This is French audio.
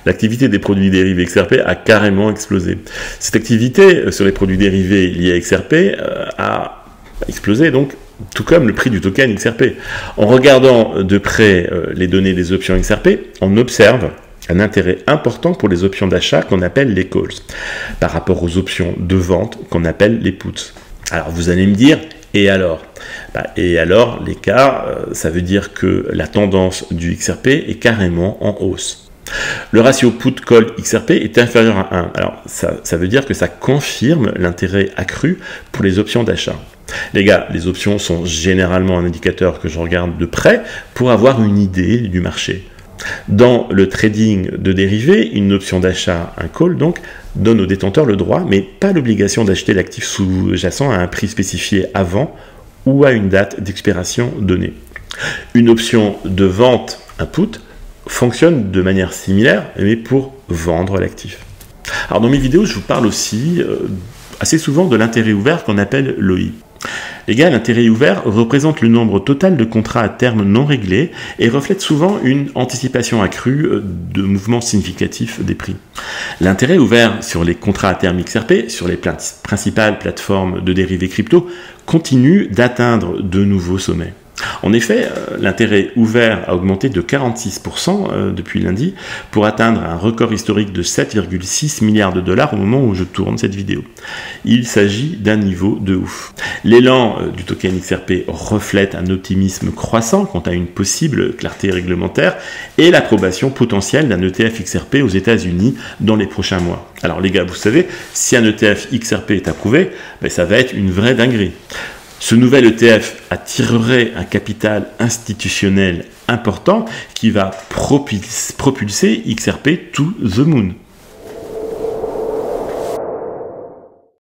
L'activité des produits dérivés XRP a carrément explosé. Cette activité sur les produits dérivés liés à XRP a explosé, donc, tout comme le prix du token XRP. En regardant de près les données des options XRP, on observe un intérêt important pour les options d'achat qu'on appelle les calls, par rapport aux options de vente qu'on appelle les puts. Alors vous allez me dire, et alors? Et alors, l'écart, ça veut dire que la tendance du XRP est carrément en hausse. Le ratio put-call XRP est inférieur à 1. Alors ça veut dire que ça confirme l'intérêt accru pour les options d'achat. Les gars, les options sont généralement un indicateur que je regarde de près pour avoir une idée du marché. Dans le trading de dérivés, une option d'achat, un call donc, donne au détenteur le droit, mais pas l'obligation d'acheter l'actif sous-jacent à un prix spécifié avant ou à une date d'expiration donnée. Une option de vente, un put, fonctionne de manière similaire, mais pour vendre l'actif. Alors dans mes vidéos, je vous parle aussi assez souvent de l'intérêt ouvert qu'on appelle l'OI. Les gars, l'intérêt ouvert représente le nombre total de contrats à terme non réglés et reflète souvent une anticipation accrue de mouvements significatifs des prix. L'intérêt ouvert sur les contrats à terme XRP, sur les principales plateformes de dérivés crypto, continue d'atteindre de nouveaux sommets. En effet, l'intérêt ouvert a augmenté de 46% depuis lundi pour atteindre un record historique de 7,6 milliards de dollars au moment où je tourne cette vidéo. Il s'agit d'un niveau de ouf. L'élan du token XRP reflète un optimisme croissant quant à une possible clarté réglementaire et l'approbation potentielle d'un ETF XRP aux États-Unis dans les prochains mois. Alors les gars, vous savez, si un ETF XRP est approuvé, ça va être une vraie dinguerie. Ce nouvel ETF attirerait un capital institutionnel important qui va propulser XRP to the moon.